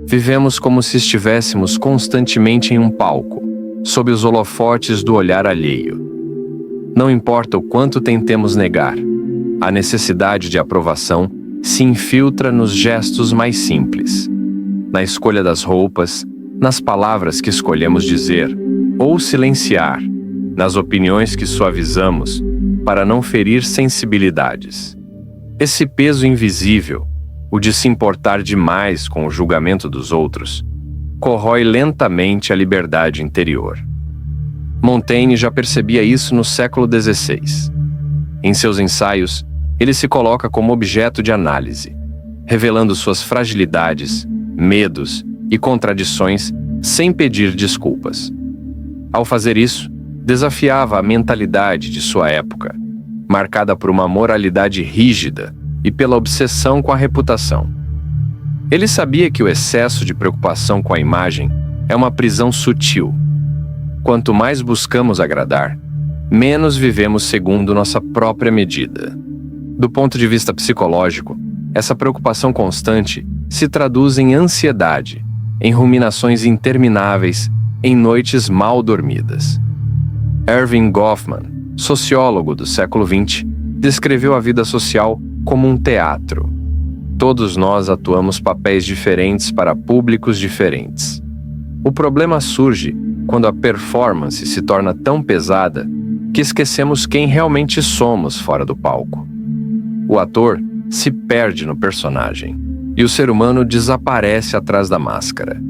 Vivemos como se estivéssemos constantemente em um palco, sob os holofotes do olhar alheio. Não importa o quanto tentemos negar, a necessidade de aprovação se infiltra nos gestos mais simples, na escolha das roupas, nas palavras que escolhemos dizer ou silenciar, nas opiniões que suavizamos para não ferir sensibilidades. Esse peso invisível, o de se importar demais com o julgamento dos outros, corrói lentamente a liberdade interior. Montaigne já percebia isso no século XVI. Em seus ensaios, ele se coloca como objeto de análise, revelando suas fragilidades, medos e contradições sem pedir desculpas. Ao fazer isso, desafiava a mentalidade de sua época, marcada por uma moralidade rígida e pela obsessão com a reputação. Ele sabia que o excesso de preocupação com a imagem é uma prisão sutil. Quanto mais buscamos agradar, menos vivemos segundo nossa própria medida. Do ponto de vista psicológico, essa preocupação constante se traduz em ansiedade, em ruminações intermináveis, em noites mal dormidas. Erving Goffman, sociólogo do século XX, descreveu a vida social como um teatro. Todos nós atuamos papéis diferentes para públicos diferentes. O problema surge quando a performance se torna tão pesada que esquecemos quem realmente somos fora do palco. O ator se perde no personagem e o ser humano desaparece atrás da máscara.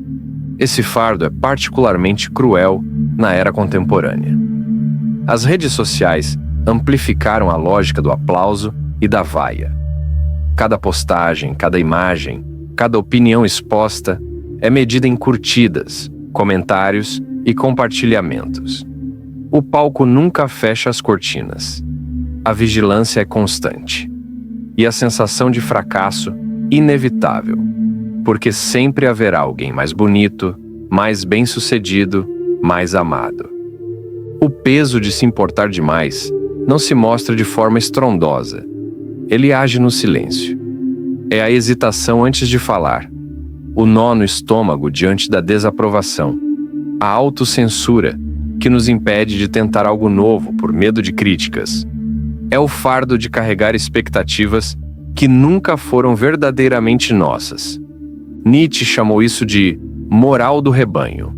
Esse fardo é particularmente cruel na era contemporânea. As redes sociais amplificaram a lógica do aplauso e da vaia. Cada postagem, cada imagem, cada opinião exposta é medida em curtidas, comentários e compartilhamentos. O palco nunca fecha as cortinas. A vigilância é constante. E a sensação de fracasso inevitável, porque sempre haverá alguém mais bonito, mais bem-sucedido, mais amado. O peso de se importar demais não se mostra de forma estrondosa. Ele age no silêncio. É a hesitação antes de falar, o nó no estômago diante da desaprovação, a autocensura que nos impede de tentar algo novo por medo de críticas. É o fardo de carregar expectativas que nunca foram verdadeiramente nossas. Nietzsche chamou isso de moral do rebanho.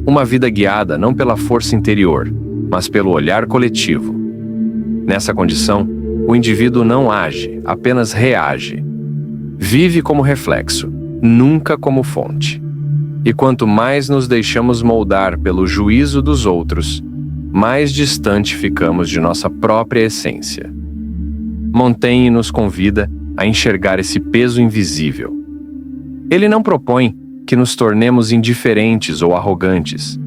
Uma vida guiada não pela força interior, mas pelo olhar coletivo. Nessa condição, o indivíduo não age, apenas reage. Vive como reflexo, nunca como fonte. E quanto mais nos deixamos moldar pelo juízo dos outros, mais distante ficamos de nossa própria essência. Montaigne nos convida a enxergar esse peso invisível. Ele não propõe que nos tornemos indiferentes ou arrogantes,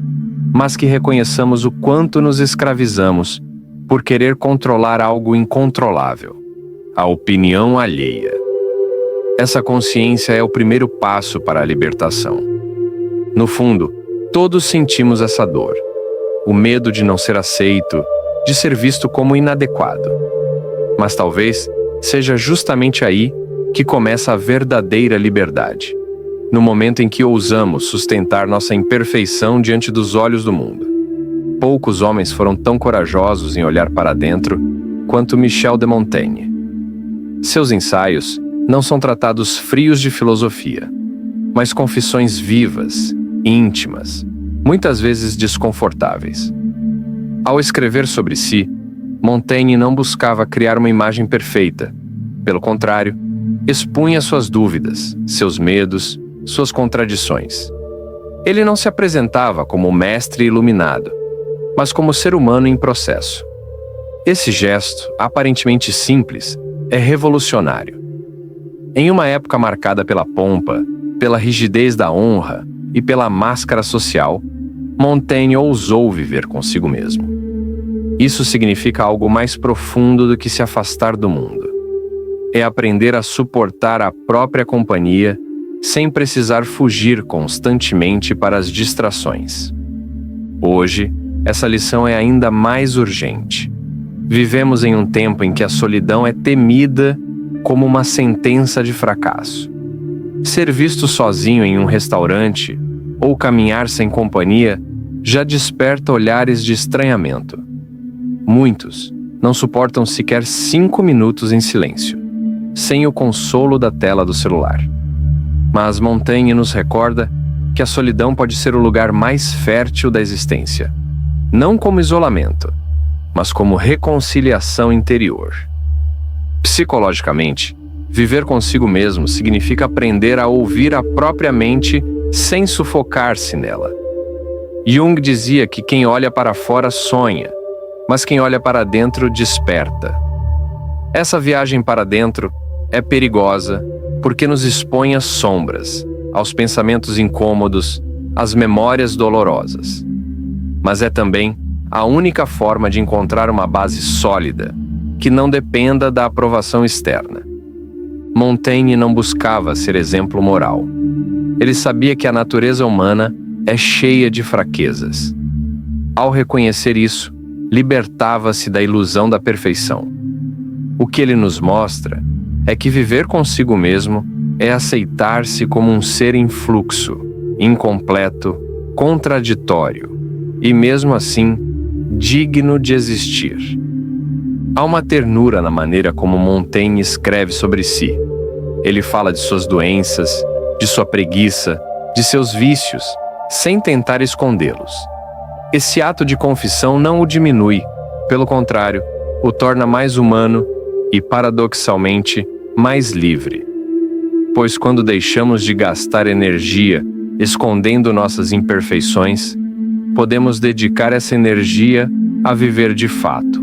mas que reconheçamos o quanto nos escravizamos por querer controlar algo incontrolável, a opinião alheia. Essa consciência é o primeiro passo para a libertação. No fundo, todos sentimos essa dor. O medo de não ser aceito, de ser visto como inadequado. Mas talvez seja justamente aí que começa a verdadeira liberdade. No momento em que ousamos sustentar nossa imperfeição diante dos olhos do mundo. Poucos homens foram tão corajosos em olhar para dentro quanto Michel de Montaigne. Seus ensaios não são tratados frios de filosofia, mas confissões vivas, íntimas, muitas vezes desconfortáveis. Ao escrever sobre si, Montaigne não buscava criar uma imagem perfeita. Pelo contrário, expunha suas dúvidas, seus medos, suas contradições. Ele não se apresentava como mestre iluminado, mas como ser humano em processo. Esse gesto, aparentemente simples, é revolucionário. Em uma época marcada pela pompa, pela rigidez da honra e pela máscara social, Montaigne ousou viver consigo mesmo. Isso significa algo mais profundo do que se afastar do mundo. É aprender a suportar a própria companhia sem precisar fugir constantemente para as distrações. Hoje, essa lição é ainda mais urgente. Vivemos em um tempo em que a solidão é temida como uma sentença de fracasso. Ser visto sozinho em um restaurante ou caminhar sem companhia já desperta olhares de estranhamento. Muitos não suportam sequer 5 minutos em silêncio, sem o consolo da tela do celular. Mas Montaigne nos recorda que a solidão pode ser o lugar mais fértil da existência, não como isolamento, mas como reconciliação interior. Psicologicamente, viver consigo mesmo significa aprender a ouvir a própria mente sem sufocar-se nela. Jung dizia que quem olha para fora sonha, mas quem olha para dentro desperta. Essa viagem para dentro é perigosa porque nos expõe às sombras, aos pensamentos incômodos, às memórias dolorosas. Mas é também a única forma de encontrar uma base sólida, que não dependa da aprovação externa. Montaigne não buscava ser exemplo moral. Ele sabia que a natureza humana é cheia de fraquezas. Ao reconhecer isso, libertava-se da ilusão da perfeição. O que ele nos mostra é que viver consigo mesmo é aceitar-se como um ser em fluxo, incompleto, contraditório e, mesmo assim, digno de existir. Há uma ternura na maneira como Montaigne escreve sobre si. Ele fala de suas doenças, de sua preguiça, de seus vícios, sem tentar escondê-los. Esse ato de confissão não o diminui, pelo contrário, o torna mais humano e, paradoxalmente, mais livre. Pois quando deixamos de gastar energia escondendo nossas imperfeições, podemos dedicar essa energia a viver de fato.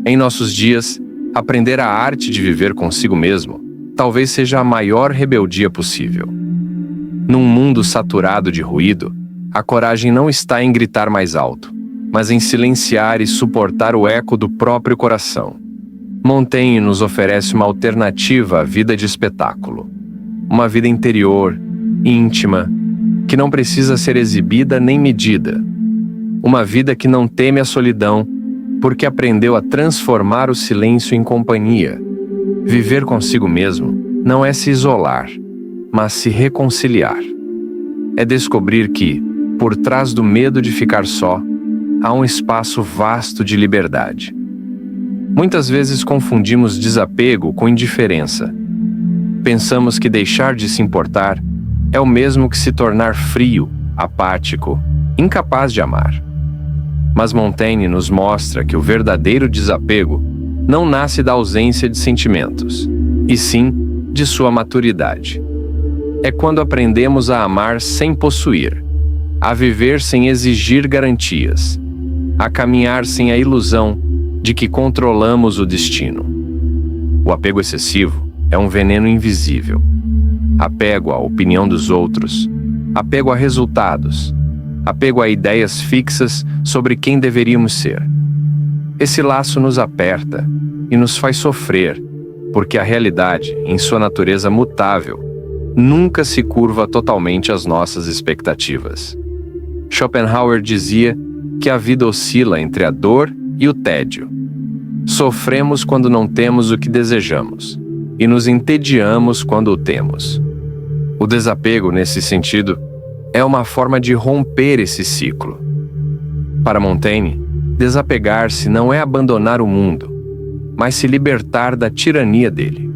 Em nossos dias, aprender a arte de viver consigo mesmo talvez seja a maior rebeldia possível. Num mundo saturado de ruído, a coragem não está em gritar mais alto, mas em silenciar e suportar o eco do próprio coração. Montaigne nos oferece uma alternativa à vida de espetáculo. Uma vida interior, íntima, que não precisa ser exibida nem medida. Uma vida que não teme a solidão, porque aprendeu a transformar o silêncio em companhia. Viver consigo mesmo não é se isolar, mas se reconciliar. É descobrir que, por trás do medo de ficar só, há um espaço vasto de liberdade. Muitas vezes confundimos desapego com indiferença. Pensamos que deixar de se importar é o mesmo que se tornar frio, apático, incapaz de amar. Mas Montaigne nos mostra que o verdadeiro desapego não nasce da ausência de sentimentos, e sim de sua maturidade. É quando aprendemos a amar sem possuir, a viver sem exigir garantias, a caminhar sem a ilusão de que controlamos o destino. O apego excessivo é um veneno invisível. Apego à opinião dos outros, apego a resultados, apego a ideias fixas sobre quem deveríamos ser. Esse laço nos aperta e nos faz sofrer, porque a realidade, em sua natureza mutável, nunca se curva totalmente às nossas expectativas. Schopenhauer dizia que a vida oscila entre a dor e o tédio. Sofremos quando não temos o que desejamos, e nos entediamos quando o temos. O desapego, nesse sentido, é uma forma de romper esse ciclo. Para Montaigne, desapegar-se não é abandonar o mundo, mas se libertar da tirania dele.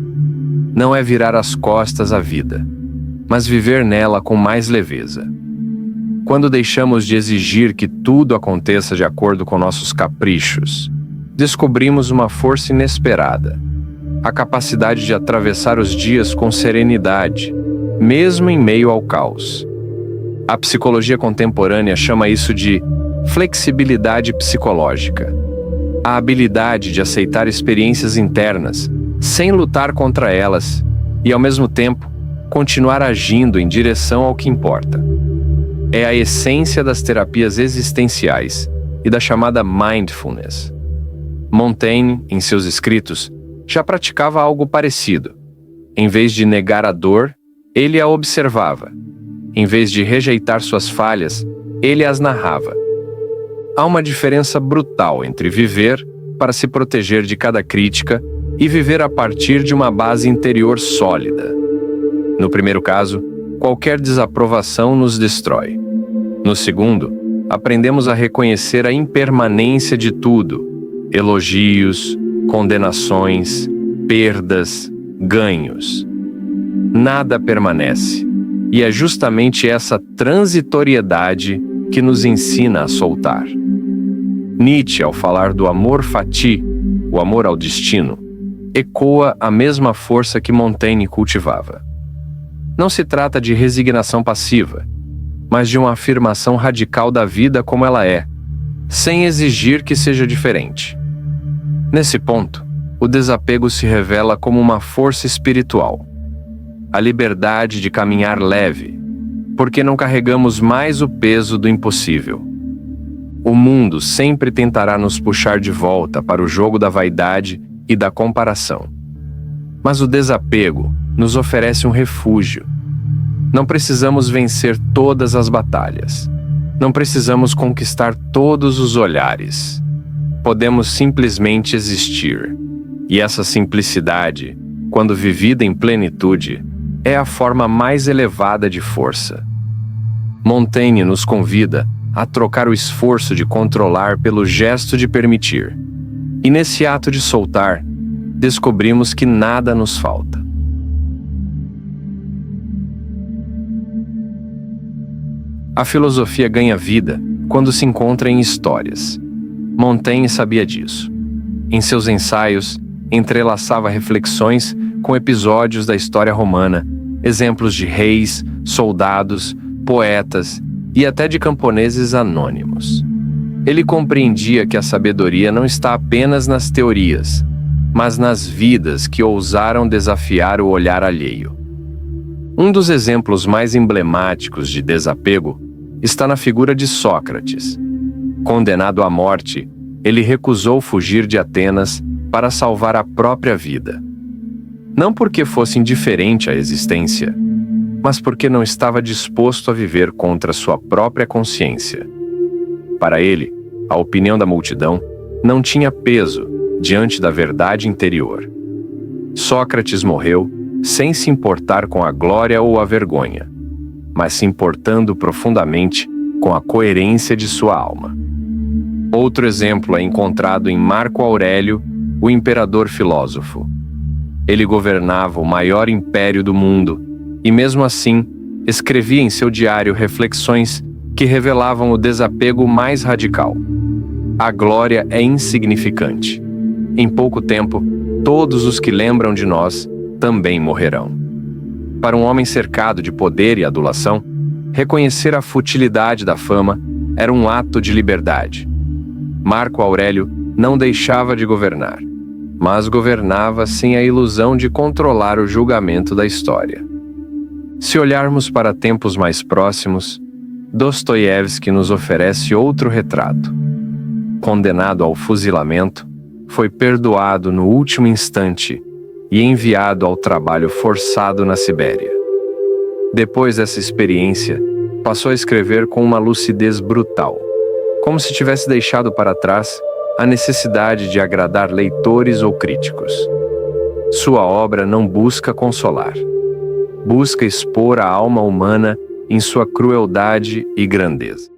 Não é virar as costas à vida, mas viver nela com mais leveza. Quando deixamos de exigir que tudo aconteça de acordo com nossos caprichos, descobrimos uma força inesperada, a capacidade de atravessar os dias com serenidade, mesmo em meio ao caos. A psicologia contemporânea chama isso de flexibilidade psicológica, a habilidade de aceitar experiências internas sem lutar contra elas e, ao mesmo tempo, continuar agindo em direção ao que importa. É a essência das terapias existenciais e da chamada mindfulness. Montaigne, em seus escritos, já praticava algo parecido. Em vez de negar a dor, ele a observava. Em vez de rejeitar suas falhas, ele as narrava. Há uma diferença brutal entre viver para se proteger de cada crítica e viver a partir de uma base interior sólida. No primeiro caso, qualquer desaprovação nos destrói. No segundo, aprendemos a reconhecer a impermanência de tudo: elogios, condenações, perdas, ganhos. Nada permanece, e é justamente essa transitoriedade que nos ensina a soltar. Nietzsche, ao falar do amor fati, o amor ao destino, ecoa a mesma força que Montaigne cultivava. Não se trata de resignação passiva, mas de uma afirmação radical da vida como ela é, sem exigir que seja diferente. Nesse ponto, o desapego se revela como uma força espiritual, a liberdade de caminhar leve, porque não carregamos mais o peso do impossível. O mundo sempre tentará nos puxar de volta para o jogo da vaidade e da comparação. Mas o desapego nos oferece um refúgio. Não precisamos vencer todas as batalhas. Não precisamos conquistar todos os olhares. Podemos simplesmente existir. E essa simplicidade, quando vivida em plenitude, é a forma mais elevada de força. Montaigne nos convida a trocar o esforço de controlar pelo gesto de permitir. E nesse ato de soltar, descobrimos que nada nos falta. A filosofia ganha vida quando se encontra em histórias. Montaigne sabia disso. Em seus ensaios, entrelaçava reflexões com episódios da história romana, exemplos de reis, soldados, poetas e até de camponeses anônimos. Ele compreendia que a sabedoria não está apenas nas teorias, mas nas vidas que ousaram desafiar o olhar alheio. Um dos exemplos mais emblemáticos de desapego está na figura de Sócrates. Condenado à morte, ele recusou fugir de Atenas para salvar a própria vida. Não porque fosse indiferente à existência, mas porque não estava disposto a viver contra sua própria consciência. Para ele, a opinião da multidão não tinha peso diante da verdade interior. Sócrates morreu sem se importar com a glória ou a vergonha, mas se importando profundamente com a coerência de sua alma. Outro exemplo é encontrado em Marco Aurélio, o imperador filósofo. Ele governava o maior império do mundo e, mesmo assim, escrevia em seu diário reflexões que revelavam o desapego mais radical. A glória é insignificante. Em pouco tempo, todos os que lembram de nós também morrerão. Para um homem cercado de poder e adulação, reconhecer a futilidade da fama era um ato de liberdade. Marco Aurélio não deixava de governar, mas governava sem a ilusão de controlar o julgamento da história. Se olharmos para tempos mais próximos, Dostoiévski nos oferece outro retrato. Condenado ao fuzilamento, foi perdoado no último instante e enviado ao trabalho forçado na Sibéria. Depois dessa experiência, passou a escrever com uma lucidez brutal, como se tivesse deixado para trás a necessidade de agradar leitores ou críticos. Sua obra não busca consolar. Busca expor a alma humana em sua crueldade e grandeza.